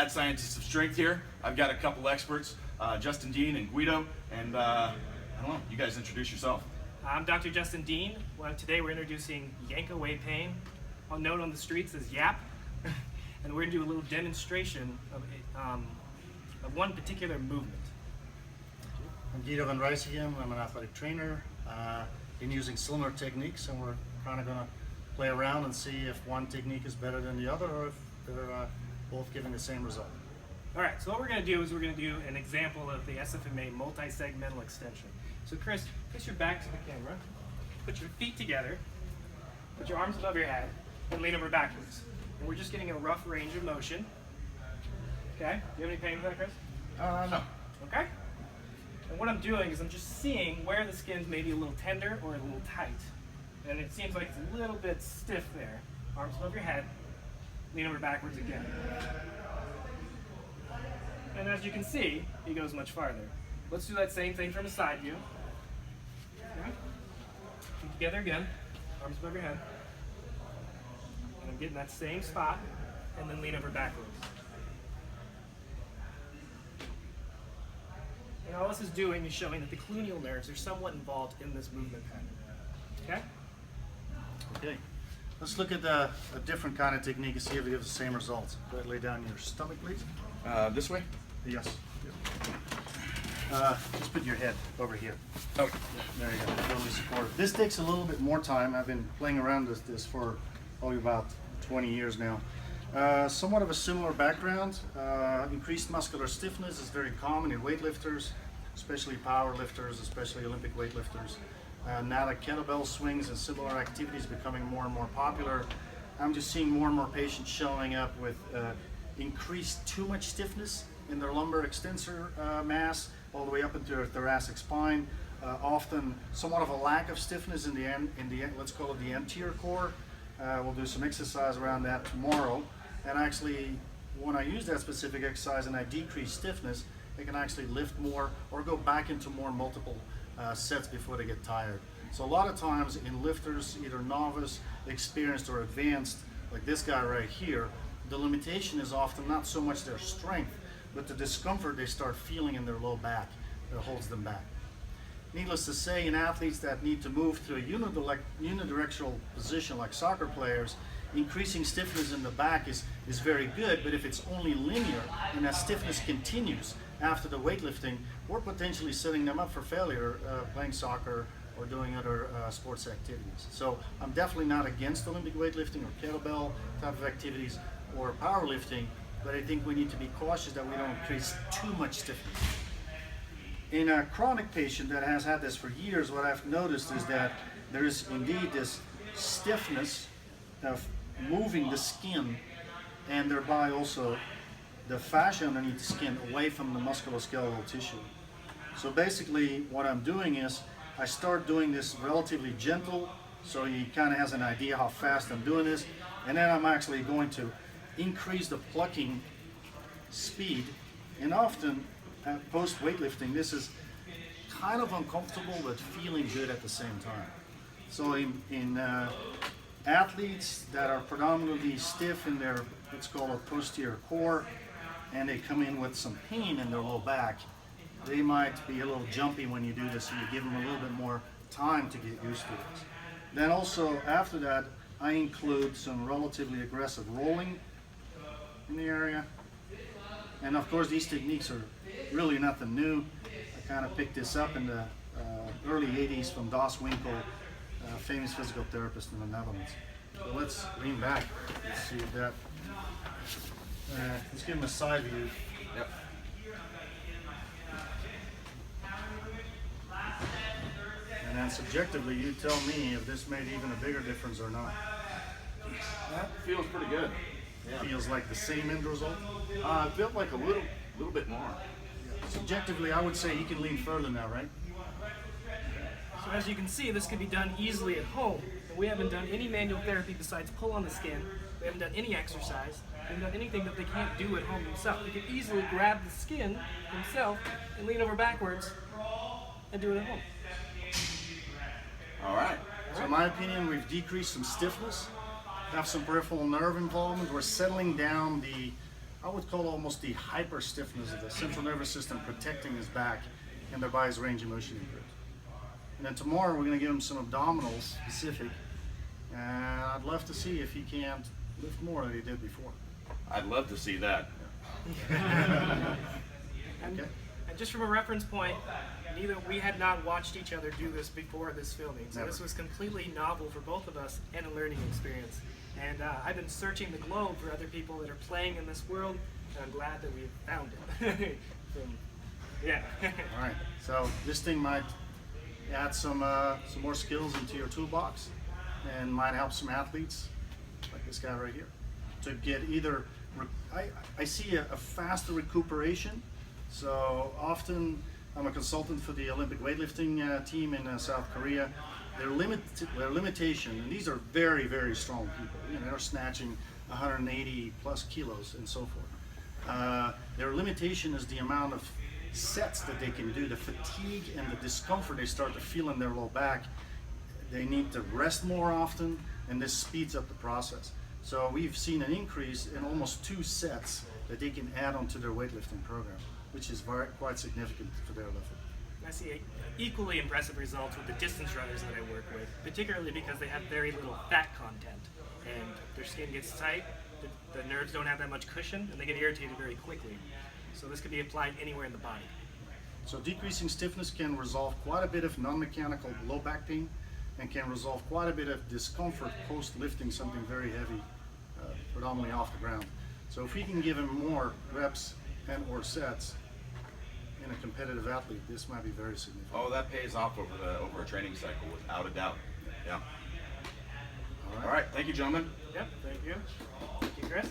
mad scientists of strength here. I've got a couple experts, Justin Dean and Guido, and I don't know, you guys introduce yourself. I'm Dr. Justin Dean. Well, today we're introducing Yank Away Pain, known on the streets as YAP, and we're going to do a little demonstration of one particular movement. I'm Guido Van Ryssegem. I'm an athletic trainer. Been using similar techniques, and we're kind of going to play around and see if one technique is better than the other, or if they're both giving the same result. All right, so what we're going to do is we're going to do an example of the SFMA multi-segmental extension. So Chris, push your back to the camera, put your feet together, put your arms above your head, and lean over backwards. And we're just getting a rough range of motion. Okay, do you have any pain with that, Chris? No. Okay. And what I'm doing is I'm just seeing where the skin's maybe a little tender or a little tight. And it seems like it's a little bit stiff there. Arms above your head, lean over backwards again. And as you can see, he goes much farther. Let's do that same thing from a side view. Okay. Feet together again, arms above your head. And I'm getting that same spot, and then lean over backwards. And all this is doing is showing that the cluneal nerves are somewhat involved in this movement pattern. Okay? Okay, let's look at a different kind of technique and see if it gives the same results. Go ahead, lay down your stomach, please. This way? Yes. Just put your head over here. Okay. There you go, really supportive. This takes a little bit more time. I've been playing around with this for probably about 20 years now. Somewhat of a similar background. Increased muscular stiffness is very common in weightlifters, especially power lifters, especially Olympic weightlifters. Now that kettlebell swings and similar activities becoming more and more popular, I'm just seeing more and more patients showing up with increased too much stiffness in their lumbar extensor mass, all the way up into their thoracic spine. Often somewhat of a lack of stiffness in the end, let's call it the anterior core. We'll do some exercise around that tomorrow. And actually, when I use that specific exercise and I decrease stiffness, they can actually lift more or go back into more multiple sets before they get tired. So a lot of times in lifters, either novice, experienced, or advanced, like this guy right here, the limitation is often not so much their strength, but the discomfort they start feeling in their low back that holds them back. Needless to say, in athletes that need to move to a unidirectional position like soccer players, increasing stiffness in the back is very good, but if it's only linear and that stiffness continues after the weightlifting, we're potentially setting them up for failure playing soccer or doing other sports activities. So I'm definitely not against Olympic weightlifting or kettlebell type of activities or powerlifting, but I think we need to be cautious that we don't increase too much stiffness. In a chronic patient that has had this for years, what I've noticed is that there is indeed this stiffness of moving the skin and thereby also the fascia underneath the skin away from the musculoskeletal tissue. So basically what I'm doing is I start doing this relatively gentle, so he kind of has an idea how fast I'm doing this, and then I'm actually going to increase the plucking speed. And often post weightlifting, this is kind of uncomfortable but feeling good at the same time. So in athletes that are predominantly stiff in their, let's call it posterior core, and they come in with some pain in their low back, they might be a little jumpy when you do this, so you give them a little bit more time to get used to this. Then also after that, I include some relatively aggressive rolling in the area. And of course these techniques are really nothing new. I kind of picked this up in the early 80s from Das Winkel, a famous physical therapist in the Netherlands. So let's lean back. Let's see if that, let's give him a side view. Yep. And then subjectively, you tell me if this made even a bigger difference or not. That feels pretty good. Yeah. Feels like the same end result? It felt like a little bit more. Subjectively, I would say you can lean further now, right? So as you can see, this can be done easily at home. We haven't done any manual therapy besides pull on the skin. We haven't done any exercise. We haven't done anything that they can't do at home themselves. They can easily grab the skin themselves and lean over backwards and do it at home. All right. So in my opinion, we've decreased some stiffness, have some peripheral nerve involvement. We're settling down the I would call almost the hyper stiffness of the central nervous system protecting his back, and thereby his range of motion improves. And then tomorrow we're going to give him some abdominals specific, and I'd love to see if he can't lift more than he did before. I'd love to see that. And, Okay. and just from a reference point, we had not watched each other do this before this filming, so Never. this was completely novel for both of us and a learning experience. And I've been searching the globe for other people that are playing in this world, and I'm glad that we found it. Yeah. All right, so this thing might add some more skills into your toolbox, and might help some athletes like this guy right here to get either. I see a faster recuperation. So often I'm a consultant for the Olympic weightlifting team in South Korea. Their limitation, and these are very, very strong people. You know, they're snatching 180 plus kilos and so forth. Their limitation is the amount of sets that they can do, the fatigue and the discomfort they start to feel in their low back. They need to rest more often, and this speeds up the process. So we've seen an increase in almost 2 sets that they can add onto their weightlifting program, which is quite significant for their lifting. I see equally impressive results with the distance runners that I work with, particularly because they have very little fat content, and their skin gets tight, the nerves don't have that much cushion, and they get irritated very quickly. So this could be applied anywhere in the body. So decreasing stiffness can resolve quite a bit of non-mechanical low back pain, and can resolve quite a bit of discomfort post lifting something very heavy, predominantly off the ground. So if we can give him more reps and or sets in a competitive athlete, this might be very significant. Oh, that pays off over a training cycle, without a doubt. Yeah. All right. Thank you, gentlemen. Yep, thank you. Thank you, Chris.